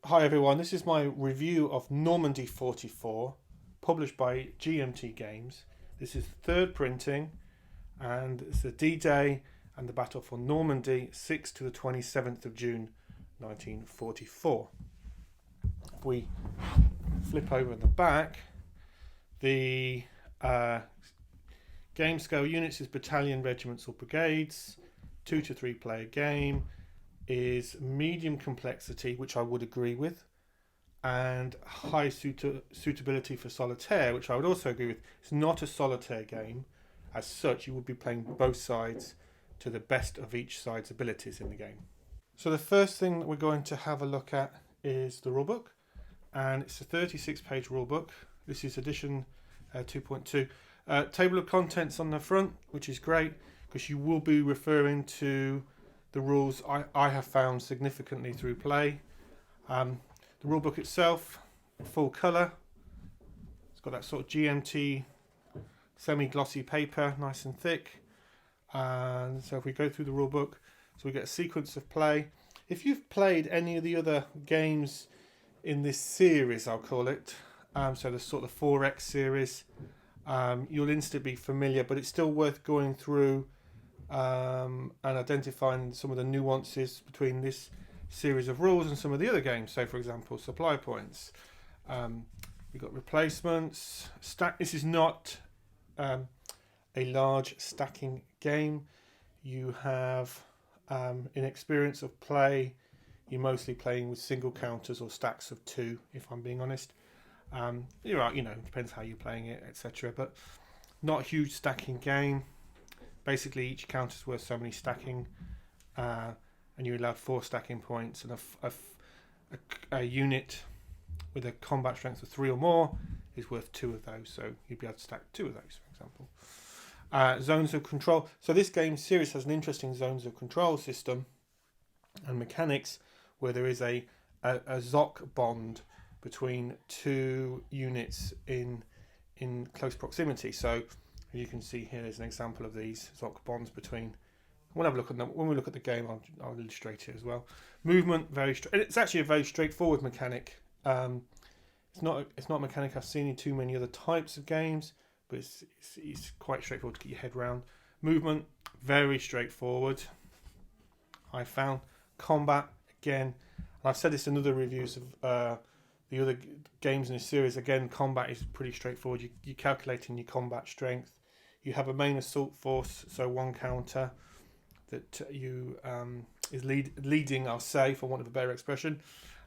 Hi everyone, this is my review of Normandy 44, published by GMT Games. This is third printing, and it's the D-Day and the Battle for Normandy, 6th to the 27th of June 1944. If we flip over the back, the game scale units is battalion, regiments or brigades, 2 to 3 player game, is medium complexity, which I would agree with, and high suitability for solitaire, which I would also agree with. It's not a solitaire game. As such, you would be playing both sides to the best of each side's abilities in the game. So the first thing that we're going to have a look at is the rulebook, and it's a 36-page rulebook. This is edition 2.2. Table of contents on the front, which is great because you will be referring to the rules I have found significantly through play. The rulebook itself, full colour. It's got that sort of GMT semi-glossy paper, nice and thick. And so if we go through the rulebook, so we get a sequence of play. If you've played any of the other games in this series, I'll call it, so the sort of 4X series, you'll instantly be familiar, but it's still worth going through and identifying some of the nuances between this series of rules and some of the other games. So for example, supply points, we've got replacements, this is not a large stacking game. You have in experience of play, you're mostly playing with single counters or stacks of 2, if I'm being honest. You're right, it depends how you're playing it, etc. But not a huge stacking game. Basically, each counter is worth so many stacking, and you're allowed 4 stacking points, and a unit with a combat strength of 3 or more is worth 2 of those, so you'd be able to stack 2 of those, for example. Zones of control. So this game series has an interesting zones of control system and mechanics where there is a ZOC bond between 2 units in close proximity. So you can see here is an example of these ZOC bonds between. We'll have a look at them when we look at the game. I'll illustrate it as well. Movement, it's actually a very straightforward mechanic. It's not a mechanic I've seen in too many other types of games, but it's quite straightforward to get your head around. Movement, very straightforward. I found combat again, and I've said this in other reviews of the other games in this series. Again, combat is pretty straightforward. You're calculating your combat strength. You have a main assault force, so 1 counter that you is leading, I'll say, for want of a better expression.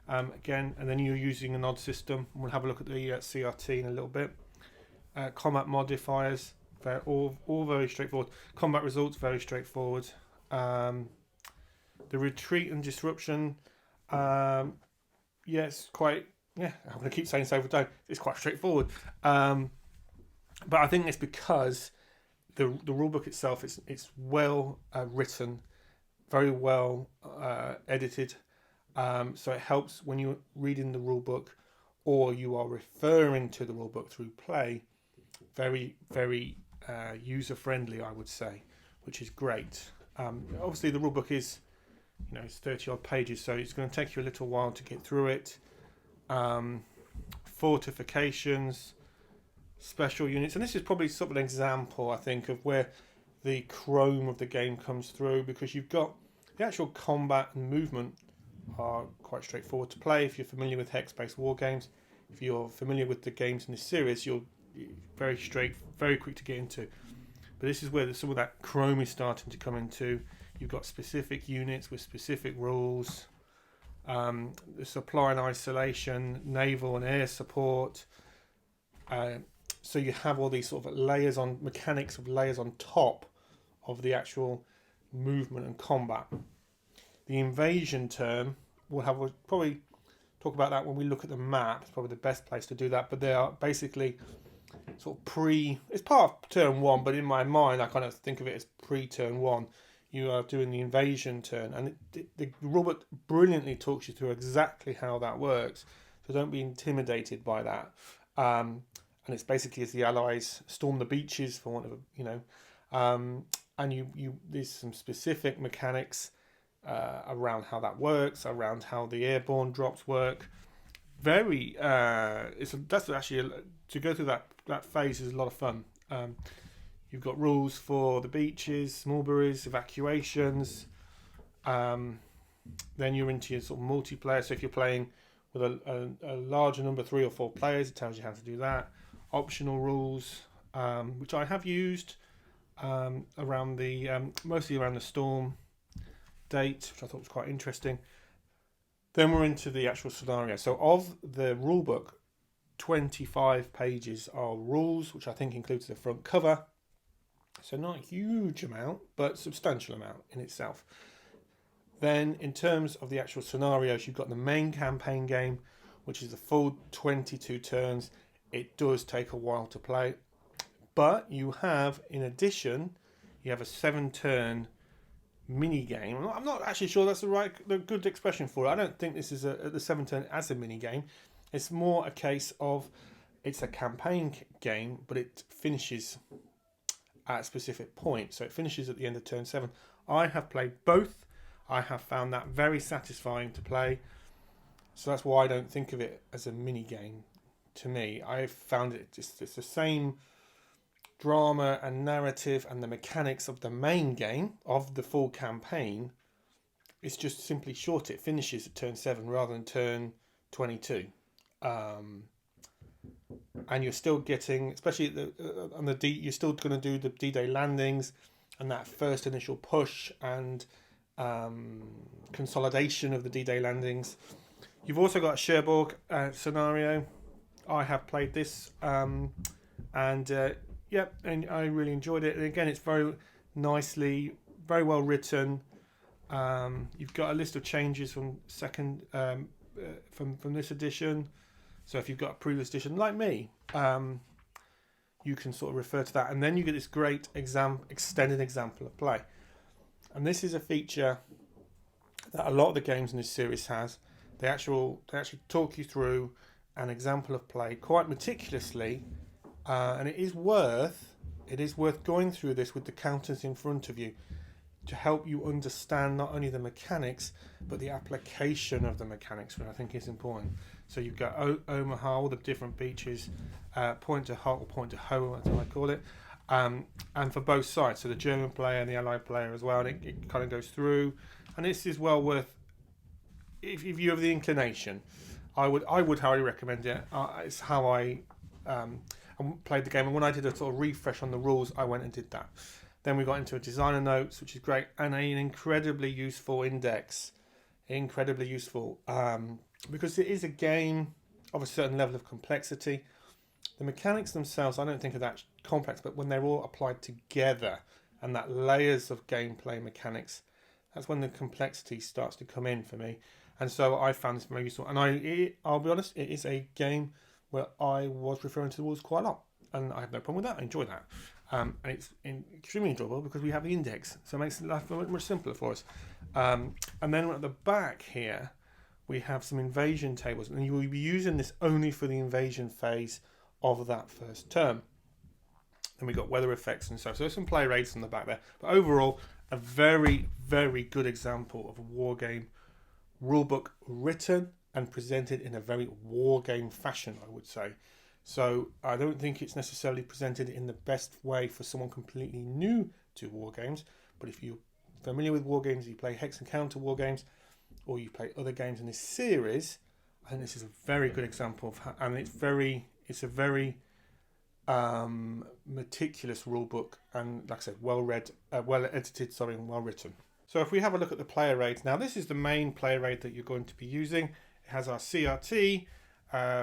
Again, and then you're using an odd system. We'll have a look at the CRT in a little bit. Combat modifiers, all very straightforward. Combat results, very straightforward. The retreat and disruption, yes, quite. Yeah, I'm going to keep saying so for time. It's quite straightforward, but I think it's because the rulebook itself it's well written, very well edited, so it helps when you're reading the rulebook or you are referring to the rulebook through play. Very, very user friendly, I would say, which is great. Obviously, the rulebook is it's 30 odd pages, so it's going to take you a little while to get through it. Fortifications, special units, and this is probably sort of an example, I think, of where the chrome of the game comes through, because you've got the actual combat and movement are quite straightforward to play if you're familiar with hex-based war games. If you're familiar with the games in this series, you're very quick to get into. But this is where some of that chrome is starting to come into. You've got specific units with specific rules. The supply and isolation, naval and air support. So you have all these sort of mechanics of layers on top of the actual movement and combat. The invasion term, we'll probably talk about that when we look at the map. It's probably the best place to do that. But they are basically sort of it's part of turn 1, but in my mind I kind of think of it as pre-turn 1. You are doing the invasion turn, and the rulebook brilliantly talks you through exactly how that works. So don't be intimidated by that. And it's basically as the Allies storm the beaches, for want of and there's some specific mechanics around how that works, around how the airborne drops work. That's actually to go through that phase is a lot of fun. You've got rules for the beaches, mulberries, evacuations. Then you're into your sort of multiplayer. So if you're playing with a larger number, 3 or 4 players, it tells you how to do that. Optional rules, which I have used around mostly around the storm date, which I thought was quite interesting. Then we're into the actual scenario. So of the rulebook, 25 pages are rules, which I think includes the front cover. So not a huge amount, but substantial amount in itself. Then in terms of the actual scenarios, you've got the main campaign game, which is the full 22 turns. It does take a while to play, but you have, in addition, you have a 7-turn mini game. I'm not actually sure that's the good expression for it. I don't think this is the 7-turn as a mini game. It's more a case of it's a campaign game, but it finishes at a specific point. So it finishes at the end of turn 7. I have played both. I have found that very satisfying to play. So that's why I don't think of it as a mini game. To me, I've found it's the same drama and narrative and the mechanics of the main game, of the full campaign. It's just simply short. It finishes at turn 7 rather than turn 22. And you're still getting, especially on the you're still going to do the D-Day landings and that first initial push and consolidation of the D-Day landings. You've also got a Cherbourg scenario. I have played this, and I really enjoyed it. And again, it's very nicely, very well written. You've got a list of changes from from this edition. So if you've got a previous edition like me, you can sort of refer to that, and then you get this great extended example of play. And this is a feature that a lot of the games in this series has. They actually talk you through an example of play quite meticulously, and it is worth going through this with the counters in front of you to help you understand not only the mechanics but the application of the mechanics, which I think is important. So you've got Omaha, all the different beaches, point to Hull, point to Hoe, as I call it, and for both sides, so the German player and the Allied player as well, and it kind of goes through, and this is well worth, if you have the inclination, I would highly recommend it. It's how I played the game, and when I did a sort of refresh on the rules, I went and did that. Then we got into a designer notes, which is great, and an incredibly useful index. Incredibly useful, because it is a game of a certain level of complexity. The mechanics themselves, I don't think are that complex, but when they're all applied together and that layers of gameplay mechanics, that's when the complexity starts to come in for me. And so I found this very useful. And I'll be honest, it is a game where I was referring to the rules quite a lot, and I have no problem with that. I enjoy that. And it's extremely enjoyable because we have the index, so it makes life much simpler for us. And then at the back here, we have some invasion tables, and you will be using this only for the invasion phase of that first term. And we got weather effects and stuff. So there's some play rates on the back there. But overall, a very, very good example of a war game rulebook written and presented in a very war game fashion, I would say. So I don't think it's necessarily presented in the best way for someone completely new to war games. But if you're familiar with war games, you play hex and counter war games, or you play other games in this series, I think this is a very good example of how, and it's a very meticulous rule book, and like I said, well edited, and well written. So if we have a look at the player raids, now this is the main player raid that you're going to be using. It has our CRT,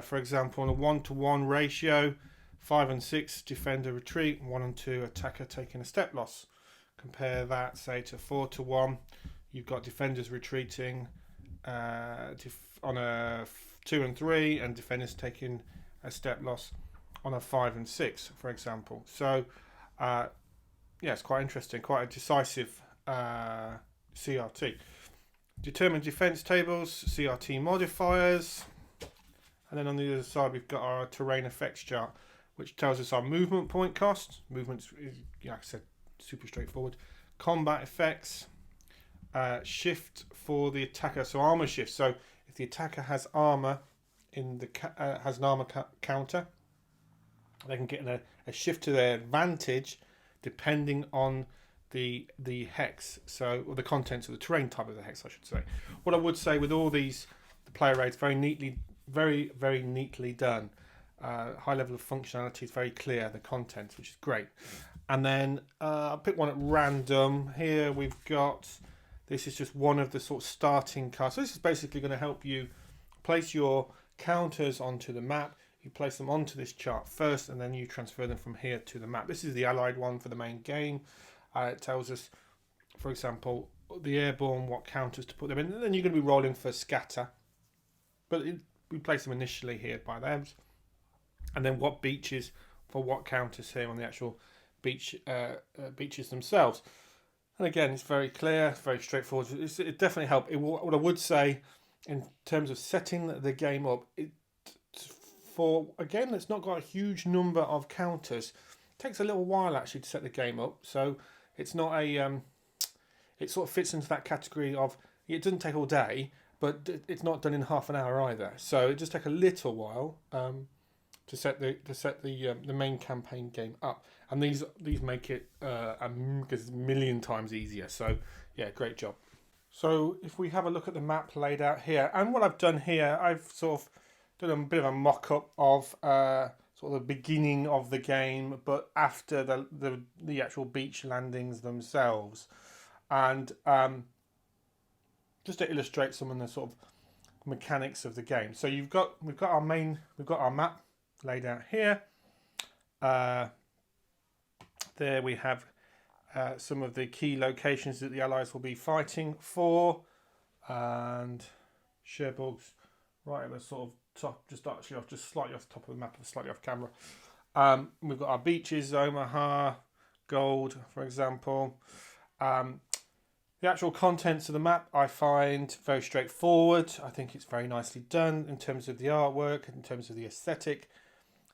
for example, on a 1-to-1 ratio, 5 and 6 defender retreat, 1 and 2 attacker taking a step loss. Compare that, say, to 4-to-1. You've got defenders retreating on a 2 and 3, and defenders taking a step loss on a 5 and 6, for example. So, it's quite interesting, quite a decisive CRT. Determined defense tables, CRT modifiers, and then on the other side we've got our terrain effects chart, which tells us our movement point cost. Movement is, like I said, super straightforward. Combat effects, shift for the attacker, so armor shift. So if the attacker has armor in the has an armor counter, they can get a shift to their advantage depending on the hex, so or the contents of the terrain type of the hex, I should say. What I would say with all these, the player aids very neatly done. High level of functionality is very clear. The contents, which is great. And then I'll pick one at random. Here we've got. This is just one of the sort of starting cards. So this is basically going to help you place your counters onto the map. You place them onto this chart first, and then you transfer them from here to the map. This is the allied one for the main game. It tells us, for example, the airborne, what counters to put them in. And then you're going to be rolling for scatter. But we place them initially here by them. And then what beaches for what counters here on the actual beaches themselves. And again, it's very clear, it's very straightforward. It definitely helped. What I would say in terms of setting the game up, for a game that's not got a huge number of counters, it takes a little while actually to set the game up. So it's not a it sort of fits into that category of it doesn't take all day, but it's not done in half an hour either. So it just takes a little while to set the main campaign game up, and these make it a million times easier. So yeah, great job. So if we have a look at the map laid out here, and what I've done here, I've sort of done a bit of a mock-up of sort of the beginning of the game, but after the actual beach landings themselves, and just to illustrate some of the sort of mechanics of the game. So we've got our map laid out here. There we have some of the key locations that the Allies will be fighting for, and Cherbourg's right at the sort of top, just slightly off the top of the map, slightly off camera. We've got our beaches, Omaha, Gold, for example. The actual contents of the map I find very straightforward. I think it's very nicely done in terms of the artwork, in terms of the aesthetic.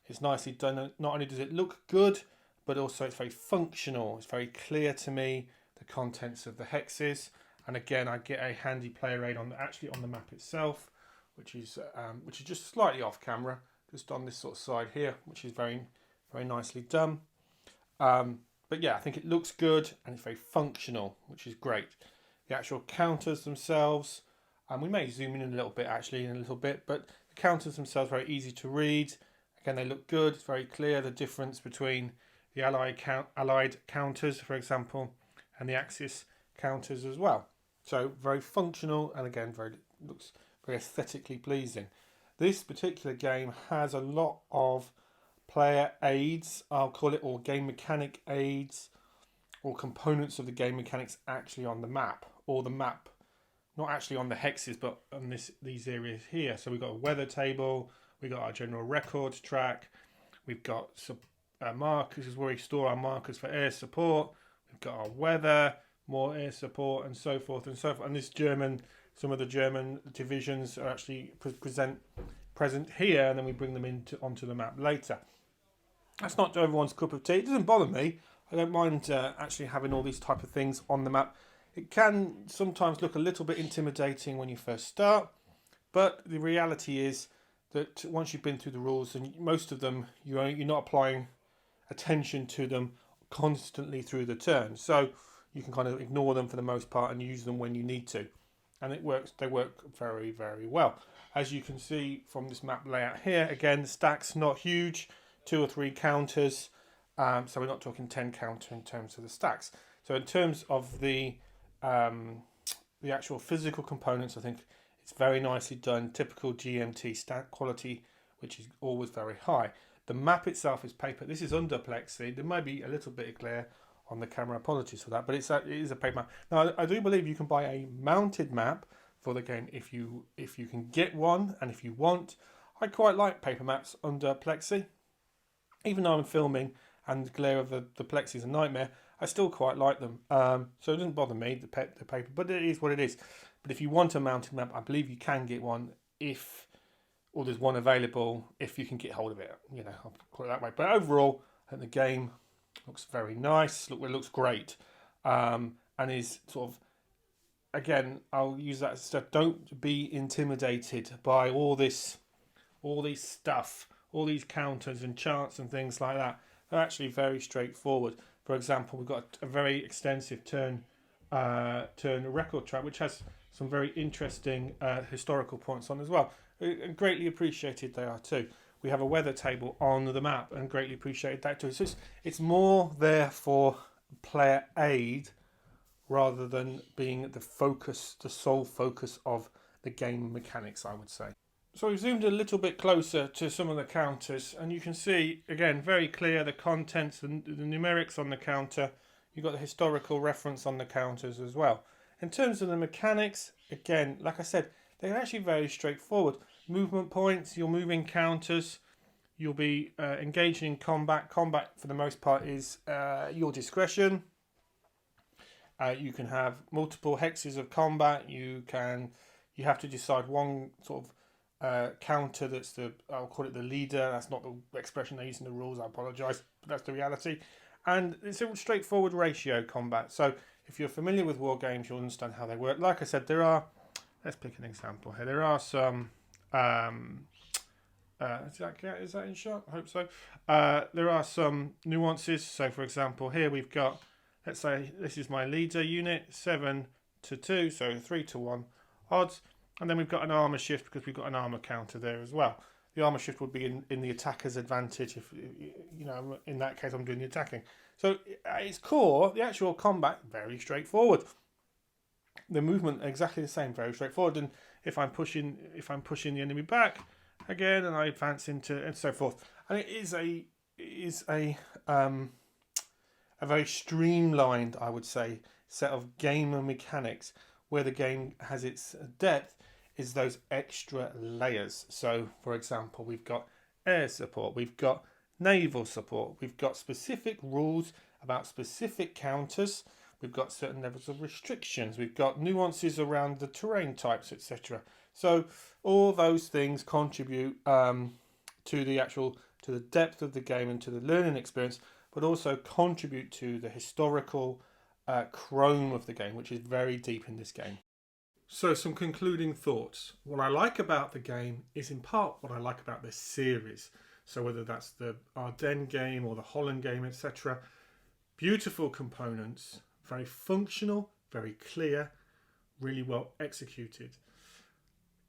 It's nicely done. Not only does it look good, but also it's very functional. It's very clear to me, the contents of the hexes. And again, I get a handy player aid on the map itself, which is just slightly off camera, just on this sort of side here, which is very, very nicely done. But yeah, I think it looks good and it's very functional, which is great. The actual counters themselves, and we may zoom in a little bit actually but the counters themselves are very easy to read. Again, they look good. It's very clear the difference between the allied counters, for example, and the Axis counters as well. So very functional, and again, looks very aesthetically pleasing. This particular game has a lot of player aids, I'll call it, or game mechanic aids, or components of the game mechanics actually on the map, or the map not actually on the hexes, but on these areas here. So we've got a weather table, we've got our general records track, we've got markers. This is where we store our markers for air support. We've got our weather, more air support, and so forth and so forth. And some of the German divisions are actually present here, and then we bring them onto the map later. That's not everyone's cup of tea. It doesn't bother me. I don't mind actually having all these type of things on the map. It can sometimes look a little bit intimidating when you first start, but the reality is that once you've been through the rules, and most of them, you're not applying attention to them constantly through the turn. So you can kind of ignore them for the most part and use them when you need to. And they work very, very well. As you can see from this map layout here, again, the stack's not huge, 2 or 3 counters. So we're not talking 10 counter in terms of the stacks. So in terms of the actual physical components, I think it's very nicely done. Typical GMT stack quality, which is always very high. The map itself is paper. This is under plexi. There might be a little bit of glare on the camera. Apologies for that, but it is a paper map. Now, I do believe you can buy a mounted map for the game if you can get one, and if you want. I quite like paper maps under plexi. Even though I'm filming and the glare of the plexi is a nightmare, I still quite like them. So it doesn't bother me, the paper, but it is what it is. But if you want a mounted map, I believe you can get one or there's one available if you can get hold of it. I'll call it that way. But overall, I think the game looks very nice. It looks great, and is sort of again, I'll use that stuff. Don't be intimidated by all this stuff, all these counters and charts and things like that. They're actually very straightforward. For example, we've got a very extensive turn record track, which has some very interesting historical points on as well. Greatly appreciated they are too. We have a weather table on the map, and greatly appreciated that too. So it's more there for player aid rather than being the focus, the sole focus of the game mechanics, I would say. So we've zoomed a little bit closer to some of the counters, and you can see, again, very clear the contents and the numerics on the counter. You've got the historical reference on the counters as well. In terms of the mechanics, again, like I said, they're actually very straightforward. Movement points, you're moving counters, you'll be engaging in combat. Combat, for the most part, is your discretion. You can have multiple hexes of combat. You have to decide one sort of counter that's I'll call it the leader. That's not the expression they use in the rules. I apologise, but that's the reality. And it's a straightforward ratio combat. So if you're familiar with war games, you'll understand how they work. Like I said, let's pick an example here. There are some, is that in shot? I hope so. There are some nuances. So for example, here we've got, let's say this is my leader unit, 7 to 2, so 3 to 1 odds. And then we've got an armour shift because we've got an armour counter there as well. The armour shift would be in the attacker's advantage if, in that case I'm doing the attacking. So at its core, the actual combat, very straightforward. The movement exactly the same, very straightforward. And if I'm pushing the enemy back again, and I advance into and so forth, and it is a very streamlined, I would say, set of gamer mechanics. Where the game has its depth is those extra layers. So, for example, we've got air support, we've got naval support, we've got specific rules about specific counters, we've got certain levels of restrictions, we've got nuances around the terrain types, etc. So all those things contribute to the depth of the game and to the learning experience, but also contribute to the historical chrome of the game, which is very deep in this game. So some concluding thoughts. What I like about the game is in part what I like about this series. So whether that's the Ardennes game or the Holland game, etc. Beautiful components, very functional, very clear, really well executed.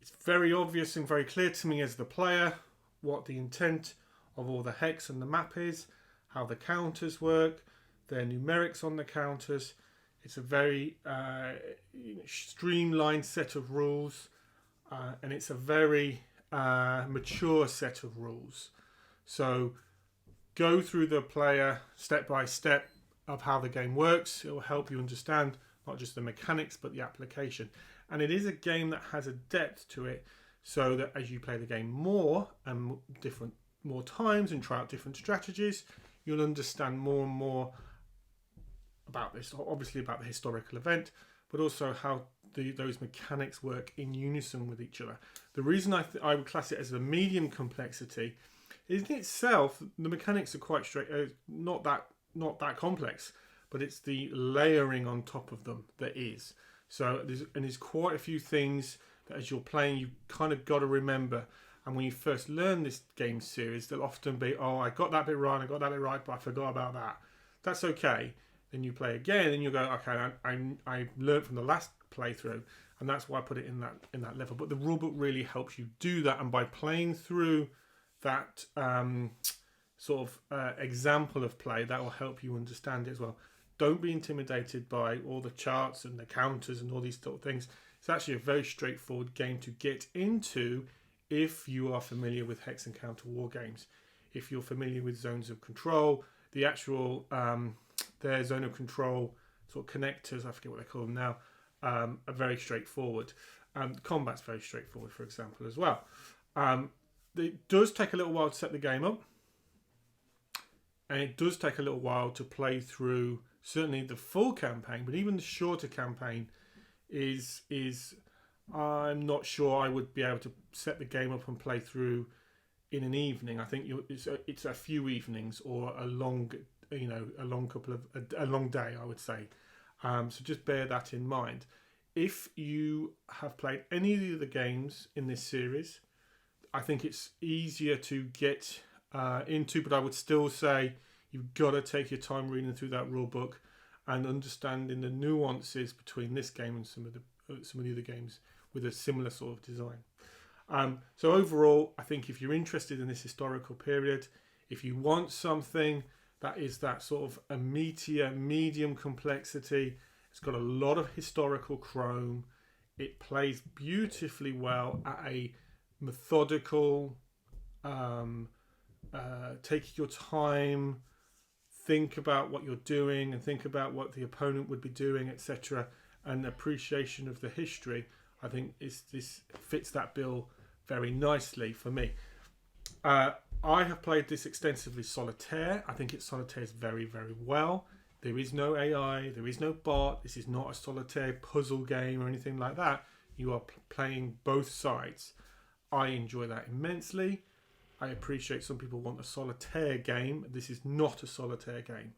It's very obvious and very clear to me as the player what the intent of all the hex and the map is, how the counters work, their numerics on the counters. It's a very streamlined set of rules, and it's a very mature set of rules. So go through the player step by step of how the game works. It will help you understand not just the mechanics but the application. And it is a game that has a depth to it, so that as you play the game more and more times and try out different strategies, you'll understand more and more about this, obviously about the historical event, but also how those mechanics work in unison with each other. The reason I would class it as a medium complexity is in itself the mechanics are quite straight, not that complex, but it's the layering on top of them that is. So there's quite a few things that as you're playing you've kind of got to remember. And when you first learn this game series, there'll often be, oh, I got that bit right, but I forgot about that. That's okay. Then you play again, and you go, okay, I learned from the last playthrough, and that's why I put it in that level. But the rulebook really helps you do that, and by playing through that sort of example of play, that will help you understand it as well. Don't be intimidated by all the charts and the counters and all these sort of things. It's actually a very straightforward game to get into if you are familiar with hex and counter war games. If you're familiar with zones of control, the actual their zone of control sort of connectors, I forget what they call them now, are very straightforward. Combat's very straightforward, for example, as well. It does take a little while to set the game up, and it does take a little while to play through certainly the full campaign, but even the shorter campaign is I'm not sure I would be able to set the game up and play through in an evening. I think it's a few evenings or a long day, I would say. So just bear that in mind. if you have played any of the other games in this series, I think it's easier to get into, but I would still say you've got to take your time reading through that rule book and understanding the nuances between this game and some of the other games with a similar sort of design. So overall, I think if you're interested in this historical period, if you want something that is that sort of a meatier, medium complexity, it's got a lot of historical chrome, it plays beautifully well at a methodical, take your time, think about what you're doing and think about what the opponent would be doing, etc., and appreciation of the history, I think this fits that bill very nicely for me. I have played this extensively solitaire. I think it solitaires very, very well. There is no AI, there is no bot. This is not a solitaire puzzle game or anything like that. You are playing both sides. I enjoy that immensely. I appreciate some people want a solitaire game. This is not a solitaire game.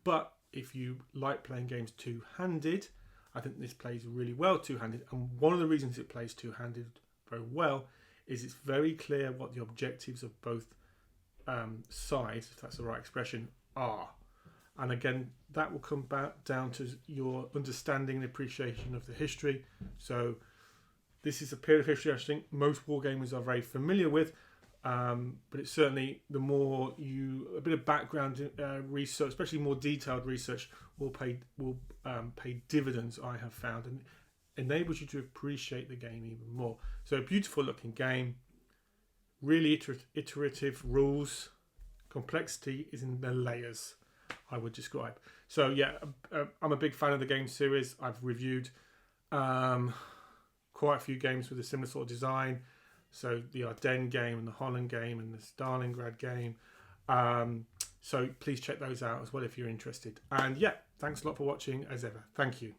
But if you like playing games two-handed, I think this plays really well two-handed. And one of the reasons it plays two-handed very well is it's very clear what the objectives of both sides, if that's the right expression, are. And again, that will come back down to your understanding and appreciation of the history. So this is a period of history I think most wargamers are very familiar with. But it's certainly a bit of background research, especially more detailed research, will pay dividends, I have found, and enables you to appreciate the game even more. So a beautiful looking game, really iterative rules, complexity is in the layers, I would describe. So yeah, I'm a big fan of the game series. I've reviewed quite a few games with a similar sort of design. So the Ardennes game and the Holland game and the Stalingrad game. So please check those out as well if you're interested. And yeah, thanks a lot for watching as ever. Thank you.